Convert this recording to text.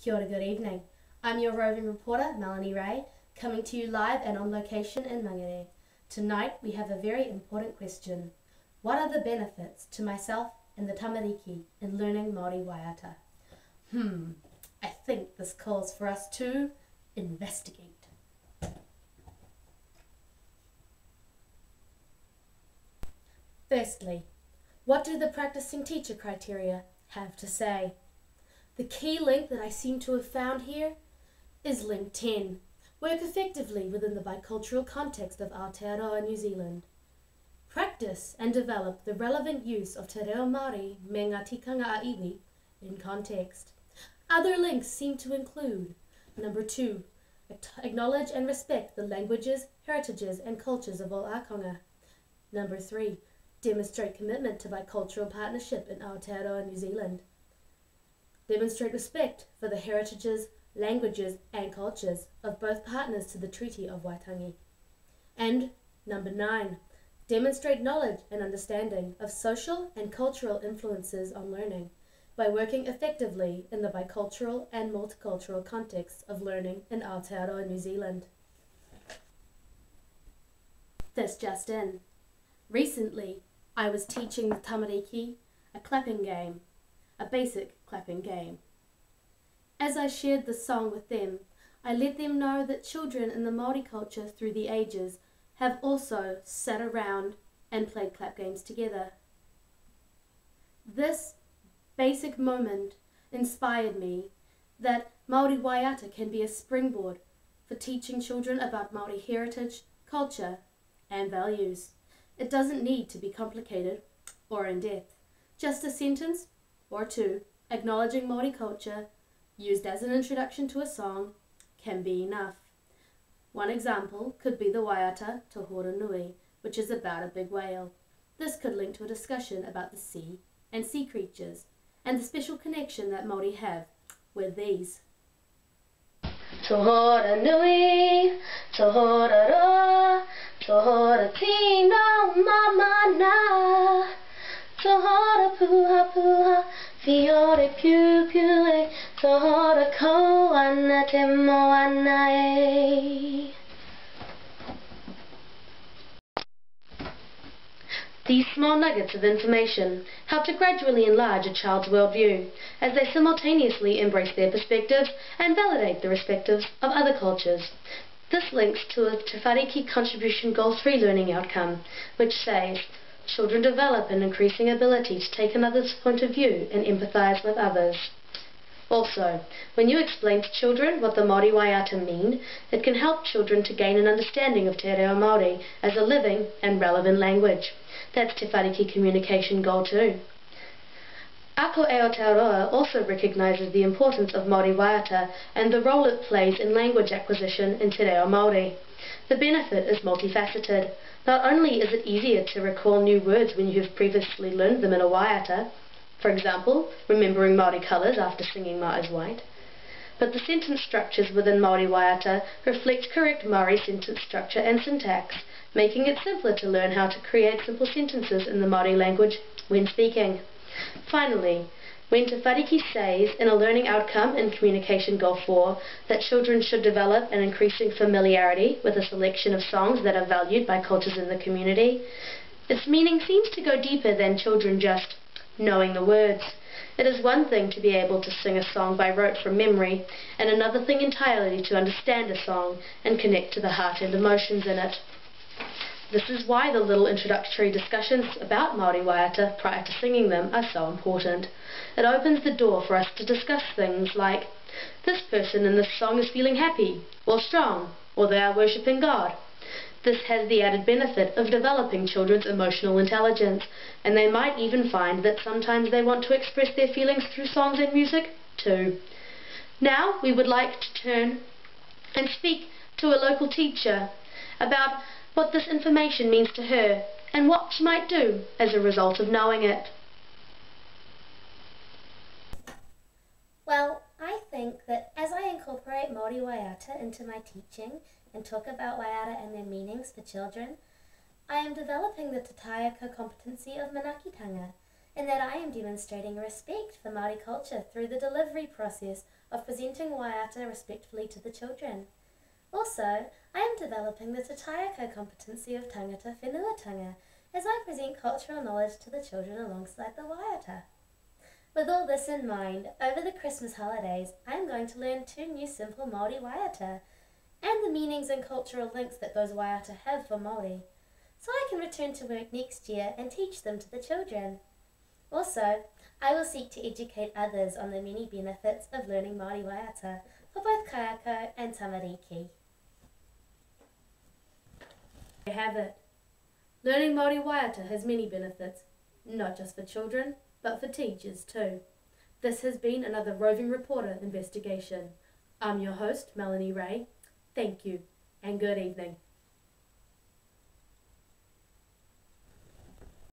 Kia ora, good evening. I'm your roving reporter, Melanie Ray, coming to you live and on location in Mangere. Tonight we have a very important question. What are the benefits to myself and the tamariki in learning Māori waiata? I think this calls for us to investigate. Firstly, what do the practicing teacher criteria have to say? The key link that I seem to have found here is link 10. Work effectively within the bicultural context of Aotearoa, New Zealand. Practice and develop the relevant use of te reo Māori me ngā tikanga a iwi in context. Other links seem to include number 2, acknowledge and respect the languages, heritages and cultures of all Ākonga. Number 3, demonstrate commitment to bicultural partnership in Aotearoa, New Zealand. Demonstrate respect for the heritages, languages and cultures of both partners to the Treaty of Waitangi. And number 9, demonstrate knowledge and understanding of social and cultural influences on learning by working effectively in the bicultural and multicultural context of learning in Aotearoa, New Zealand. This just in. Recently, I was teaching the tamariki a clapping game, a basic clapping game. As I shared the song with them, I let them know that children in the Māori culture through the ages have also sat around and played clap games together. This basic moment inspired me that Māori waiata can be a springboard for teaching children about Māori heritage, culture and values. It doesn't need to be complicated or in-depth. Just a sentence or two acknowledging Māori culture used as an introduction to a song can be enough. One example could be the waiata Tohora Nui, which is about a big whale. This could link to a discussion about the sea and sea creatures and the special connection that Māori have with these. Tohora Nui, Tohora Roa, Tohora Tino Mamana, Tohora Puha Puha, Fiore Piu Piu E, Tohora Ko Ana Te Moana E. These small nuggets of information help to gradually enlarge a child's worldview as they simultaneously embrace their perspectives and validate the perspectives of other cultures. This links to a Te Whariki Contribution Goal 3 learning outcome, which says, children develop an increasing ability to take another's point of view and empathise with others. Also, when you explain to children what the Māori waiata mean, it can help children to gain an understanding of te reo Māori as a living and relevant language. That's Te Whariki Communication Goal 2. Ako Aotearoa also recognises the importance of Māori waiata and the role it plays in language acquisition in te reo Māori. The benefit is multifaceted. Not only is it easier to recall new words when you have previously learned them in a waiata, for example, remembering Māori colours after singing Ma is White, but the sentence structures within Māori waiata reflect correct Māori sentence structure and syntax, making it simpler to learn how to create simple sentences in the Māori language when speaking. Finally, when Te Whariki says in a learning outcome in Communication Goal 4 that children should develop an increasing familiarity with a selection of songs that are valued by cultures in the community, its meaning seems to go deeper than children just knowing the words. It is one thing to be able to sing a song by rote from memory, and another thing entirely to understand a song and connect to the heart and emotions in it. This is why the little introductory discussions about Māori waiata prior to singing them are so important. It opens the door for us to discuss things like, this person in this song is feeling happy, or strong, or they are worshipping God. This has the added benefit of developing children's emotional intelligence, and they might even find that sometimes they want to express their feelings through songs and music too. Now we would like to turn and speak to a local teacher about what this information means to her and what she might do as a result of knowing it. Well, I think that as I incorporate Māori waiata into my teaching and talk about waiata and their meanings for children, I am developing the tataiaka competency of manakitanga, in that I am demonstrating respect for Māori culture through the delivery process of presenting waiata respectfully to the children. Also, I am developing the tatayako competency of tangata whenuatanga as I present cultural knowledge to the children alongside the waiata. With all this in mind, over the Christmas holidays, I am going to learn 2 new simple Māori waiata and the meanings and cultural links that those waiata have for Māori, so I can return to work next year and teach them to the children. Also, I will seek to educate others on the many benefits of learning Māori waiata for both kaiako and tamariki. There you have it. Learning Māori waiata has many benefits, not just for children, but for teachers too. This has been another Roving Reporter investigation. I'm your host, Melanie Ray. Thank you, and good evening.